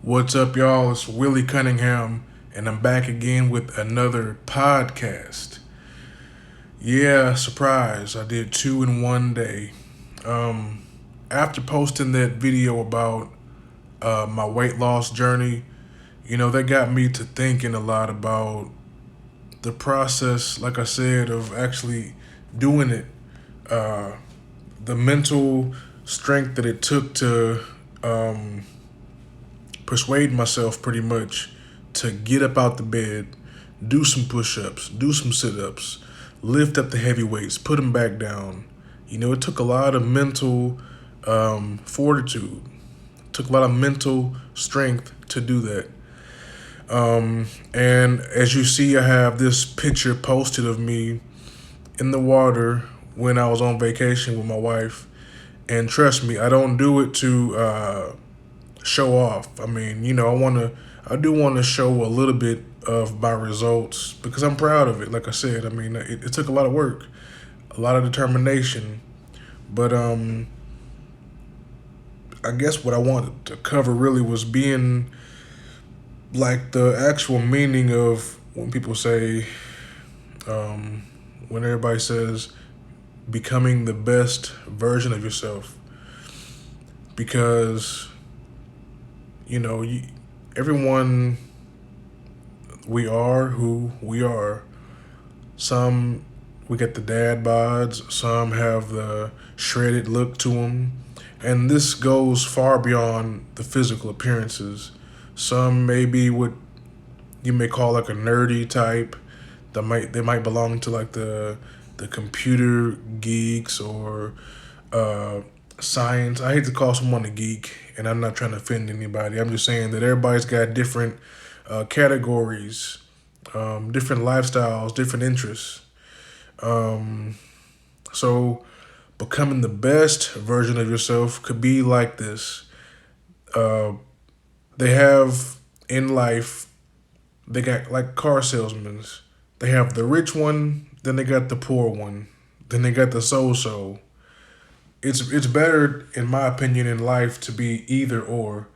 What's up, y'all? It's Willie Cunningham, and I'm back again with another podcast. Yeah, surprise! I did two in one day. Um, After posting that video about my weight loss journey, that got me to thinking a lot about the process, like I said, of actually doing it. Uh, the mental strength that it took to um, persuade myself pretty much to get up out the bed, do some push ups, do some sit ups, lift up the heavy weights, put them back down. It took a lot of mental fortitude, took a lot of mental strength to do that. And as you see, I have this picture posted of me in the water when I was on vacation with my wife. And trust me, I don't do it to show off. I mean, I do want to show a little bit of my results because I'm proud of it. Like I said, I mean, it took a lot of work, a lot of determination, but I guess what I wanted to cover really was being like the actual meaning of when people say, um, when everybody says becoming the best version of yourself, because you know, you, everyone, we are who we are. Some we get the dad bods, some have the shredded look to them, and this goes far beyond the physical appearances. Some may be what you may call like a nerdy type. They might belong to like the computer geeks or uh, science. I hate to call someone a geek, and I'm not trying to offend anybody. I'm just saying that everybody's got different categories, different lifestyles, different interests. Um, so becoming the best version of yourself could be like this. Uh, they have in life, they got like car salesmen. They have the rich one, then they got the poor one, then they got the so-so. It's better, in my opinion, in life to be either or.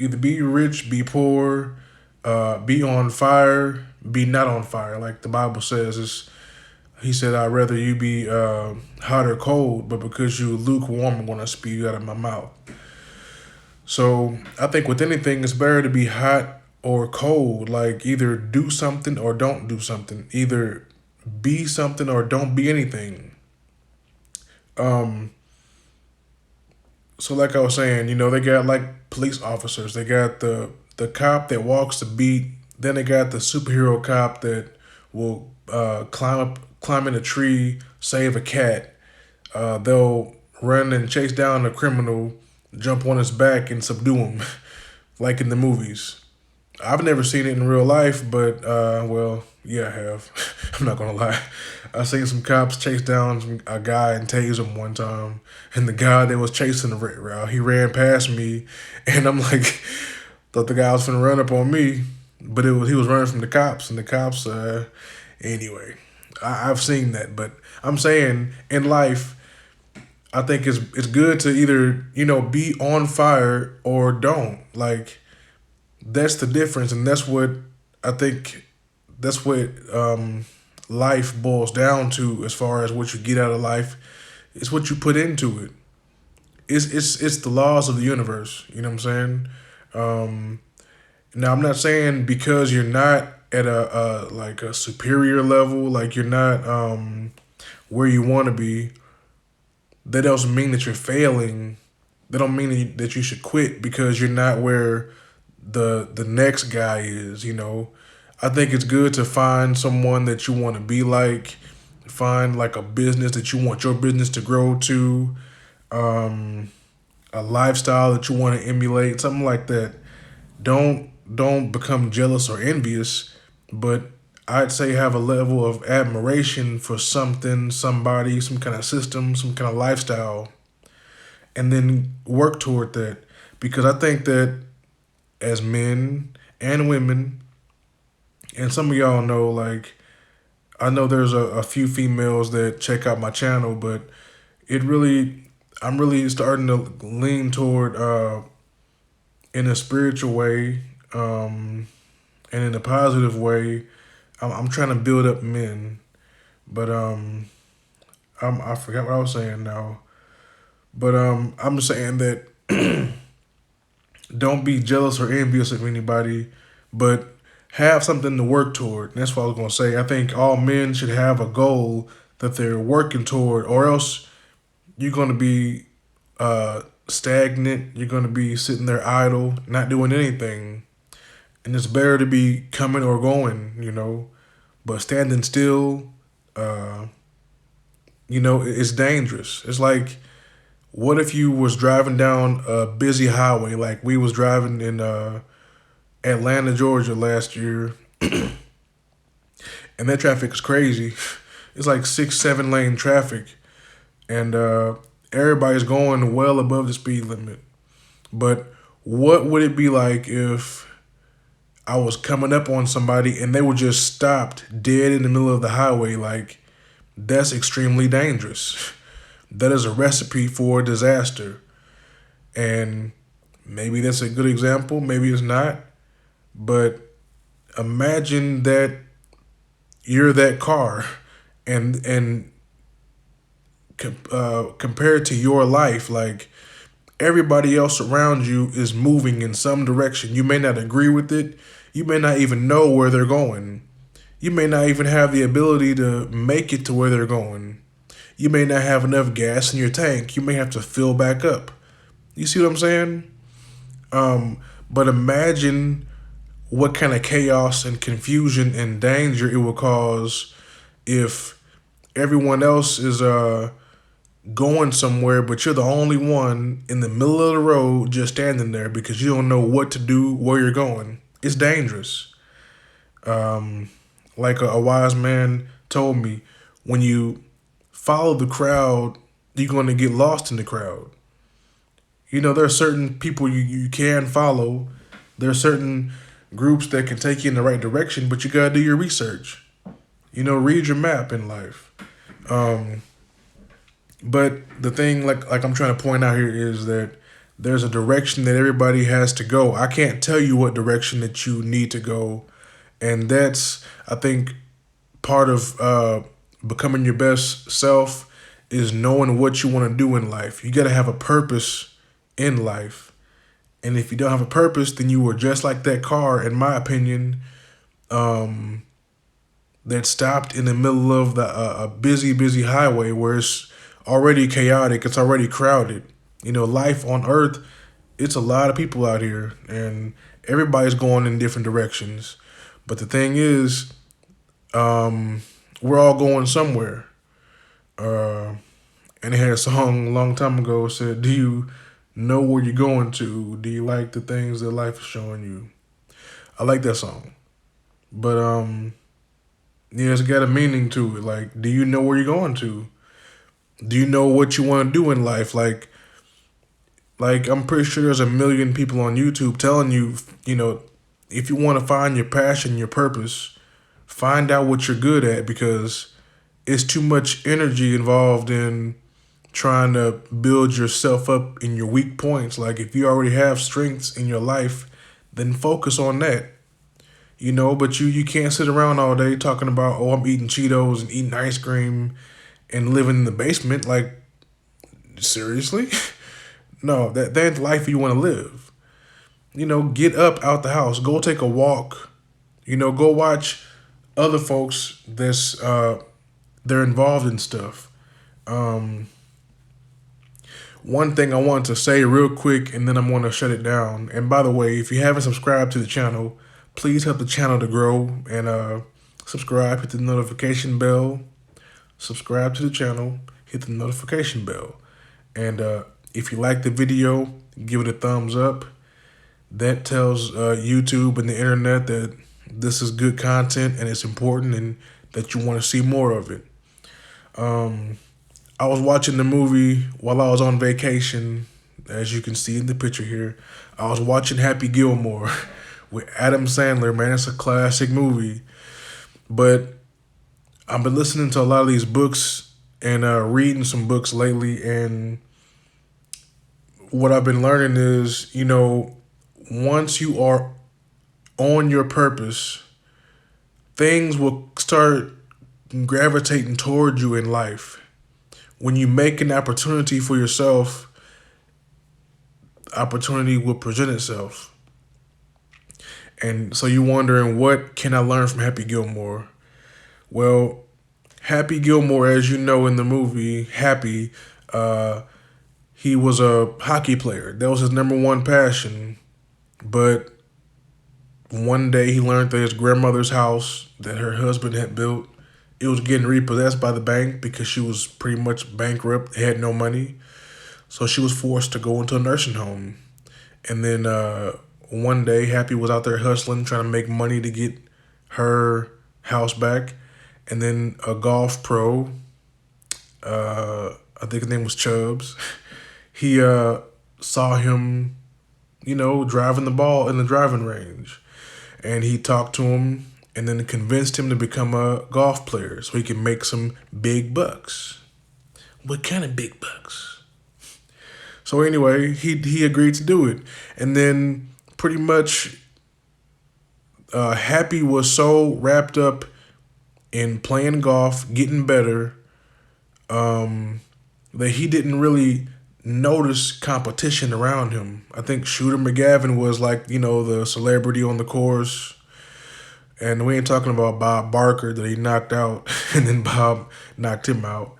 Either be rich, be poor, be on fire, be not on fire. Like the Bible says, he said, I'd rather you be hot or cold, but because you lukewarm, I'm going to spew you out of my mouth. So I think with anything, it's better to be hot or cold. Like either do something or don't do something. Either be something or don't be anything. Um, so like I was saying, they got like police officers. They got the cop that walks the beat. Then they got the superhero cop that will climb in a tree, save a cat. They'll run and chase down a criminal, jump on his back and subdue him, like in the movies. I've never seen it in real life, but well, yeah, I have. I'm not gonna lie. I seen some cops chase down a guy and tase him one time, and the guy that was chasing the route, he ran past me, and I'm like, thought the guy was finna run up on me, but he was running from the cops, and the cops. Anyway, I've seen that, but I'm saying in life, I think it's good to either be on fire or don't. Like that's the difference, and that's what I think. That's what life boils down to, as far as what you get out of life. It's what you put into it. It's the laws of the universe. You know what I'm saying? Um, Now I'm not saying because you're not at a like a superior level, like you're not where you want to be. That doesn't mean that you're failing. That don't mean that you should quit because you're not where the next guy is. I think it's good to find someone that you want to be like. Find like a business that you want your business to grow to. Um, a lifestyle that you want to emulate, something like that. Don't become jealous or envious, but I'd say have a level of admiration for something, somebody, some kind of system, some kind of lifestyle, and then work toward that. Because I think that as men and women, and some of y'all know, like, I know there's a few females that check out my channel, but it really, I'm really starting to lean toward in a spiritual way, and in a positive way. I'm trying to build up men, but I forgot what I was saying now. But I'm saying that don't be jealous or envious of anybody, but have something to work toward. And that's what I was gonna say. I think all men should have a goal that they're working toward, or else you're gonna be stagnant. You're gonna be sitting there idle, not doing anything. And it's better to be coming or going, But standing still, uh, it's dangerous. It's like, what if you was driving down a busy highway, like we was driving in Atlanta, Georgia last year, and that traffic is crazy. It's like 6, 7 lane traffic, and everybody's going well above the speed limit. But what would it be like if I was coming up on somebody and they were just stopped dead in the middle of the highway? Like, that's extremely dangerous. That is a recipe for disaster. And maybe that's a good example, maybe it's not. But imagine that you're that car, and compared to your life, like everybody else around you is moving in some direction. You may not agree with it. You may not even know where they're going. You may not even have the ability to make it to where they're going. You may not have enough gas in your tank. You may have to fill back up. You see what I'm saying? But imagine what kind of chaos and confusion and danger it will cause if everyone else is going somewhere, but you're the only one in the middle of the road just standing there because you don't know what to do, where you're going. It's dangerous. Like a wise man told me, when you follow the crowd, you're going to get lost in the crowd. There are certain people you can follow. There are certain groups that can take you in the right direction, but you got to do your research. Read your map in life. But the thing, like I'm trying to point out here, is that there's a direction that everybody has to go. I can't tell you what direction that you need to go. And that's, I think, part of becoming your best self is knowing what you want to do in life. You got to have a purpose in life. And if you don't have a purpose, then you are just like that car, in my opinion, that stopped in the middle of a busy highway where it's already chaotic. It's already crowded. Life on Earth, it's a lot of people out here, and everybody's going in different directions. But the thing is, we're all going somewhere. And they had a song a long time ago said, "Do you know where you're going to? Do you like the things that life is showing you?" I like that song. But yeah, it's got a meaning to it. Like, do you know where you're going to? Do you know what you want to do in life? Like I'm pretty sure there's a million people on YouTube telling you, if you want to find your passion, your purpose, find out what you're good at, because it's too much energy involved in trying to build yourself up in your weak points. Like, if you already have strengths in your life, then focus on that. But you can't sit around all day talking about, oh, I'm eating Cheetos and eating ice cream and living in the basement. Like, seriously? No, that's the life you want to live. Get up out the house, go take a walk, go watch other folks that's they're involved in stuff. One thing I want to say real quick, and then I'm going to shut it down. And by the way, if you haven't subscribed to the channel, please help the channel to grow, and subscribe, hit the notification bell. Subscribe to the channel, hit the notification bell. And if you like the video, give it a thumbs up. That tells YouTube and the internet that this is good content and it's important, and that you want to see more of it. I was watching the movie while I was on vacation. As you can see in the picture here, I was watching Happy Gilmore with Adam Sandler. Man, it's a classic movie. But I've been listening to a lot of these books and reading some books lately, and what I've been learning is, once you are on your purpose, things will start gravitating toward you in life. When you make an opportunity for yourself, opportunity will present itself. And so you're wondering, what can I learn from Happy Gilmore? Well, Happy Gilmore, as you know in the movie Happy, he was a hockey player. That was his number one passion. But one day he learned that his grandmother's house that her husband had built, it was getting repossessed by the bank because she was pretty much bankrupt, had no money. So she was forced to go into a nursing home. And then one day Happy was out there hustling, trying to make money to get her house back. And then a golf pro, I think his name was Chubbs, he saw him, driving the ball in the driving range. And he talked to him and then convinced him to become a golf player so he could make some big bucks. What kind of big bucks? So anyway, he agreed to do it. And then pretty much Happy was so wrapped up in playing golf, getting better, that he didn't really notice competition around him. I think Shooter McGavin was like, the celebrity on the course. And we ain't talking about Bob Barker that he knocked out and then Bob knocked him out.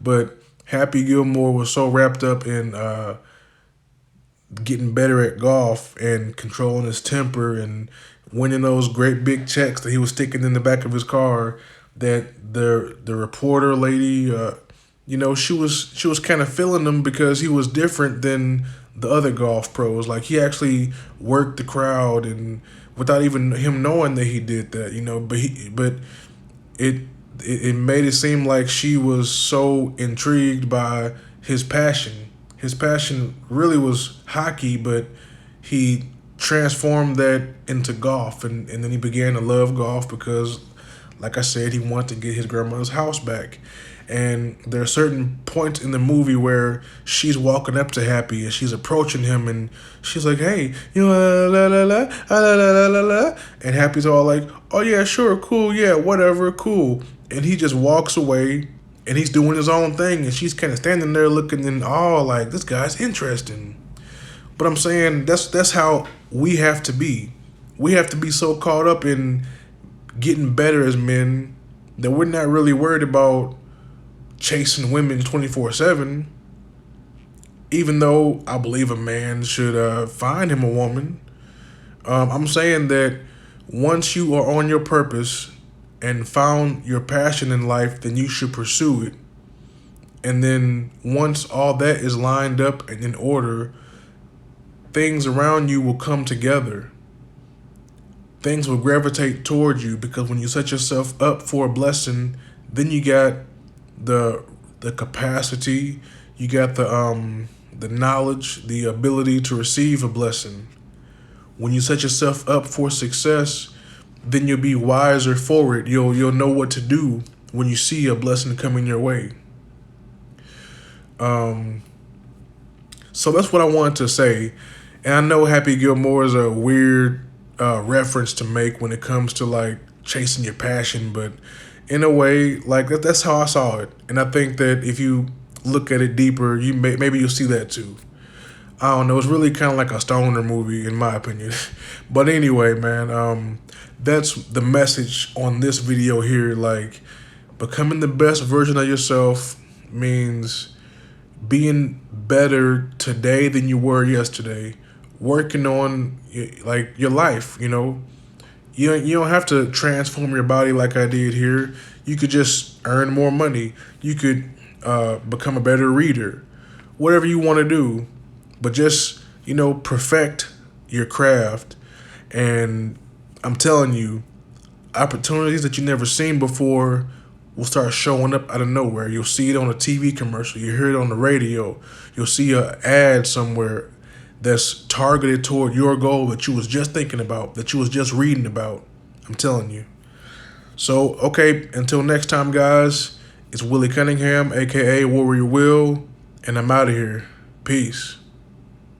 But Happy Gilmore was so wrapped up in getting better at golf and controlling his temper and winning those great big checks that he was sticking in the back of his car that the reporter lady, she was kind of feeling him because he was different than the other golf pros. Like, he actually worked the crowd and without even him knowing that he did that, but it made it seem like she was so intrigued by his passion. His passion really was hockey, but he transformed that into golf, and then he began to love golf because, like I said, he wanted to get his grandmother's house back. And there are certain points in the movie where she's walking up to Happy and she's approaching him and she's like, "Hey, la la la la la la la la," and Happy's all like, "Oh yeah, sure, cool, yeah, whatever, cool," and he just walks away and he's doing his own thing and she's kind of standing there looking in awe like, this guy's interesting. But I'm saying that's how we have to be. We have to be so caught up in getting better as men that we're not really worried about chasing women 24/7, even though I believe a man should find him a woman. I'm saying that once you are on your purpose and found your passion in life, then you should pursue it. And then once all that is lined up and in order, things around you will come together. Things will gravitate toward you because when you set yourself up for a blessing, then you got the capacity, you got the knowledge, the ability to receive a blessing. When you set yourself up for success, then you'll be wiser for it. You'll know what to do when you see a blessing coming your way. So that's what I wanted to say. And I know Happy Gilmore is a weird reference to make when it comes to like chasing your passion, but in a way, like that's how I saw it. And I think that if you look at it deeper, maybe you'll see that too. I don't know. It's really kind of like a stoner movie, in my opinion. But anyway, man, that's the message on this video here. Like, becoming the best version of yourself means being better today than you were yesterday. Working on like your life, You don't have to transform your body like I did here. You could just earn more money. You could become a better reader. Whatever you want to do. But just, perfect your craft. And I'm telling you, opportunities that you never seen before will start showing up out of nowhere. You'll see it on a TV commercial. You hear it on the radio. You'll see an ad somewhere that's targeted toward your goal that you was just thinking about, that you was just reading about. I'm telling you. So, okay, until next time, guys, it's Willie Cunningham, a.k.a. Warrior Will, and I'm out of here. Peace.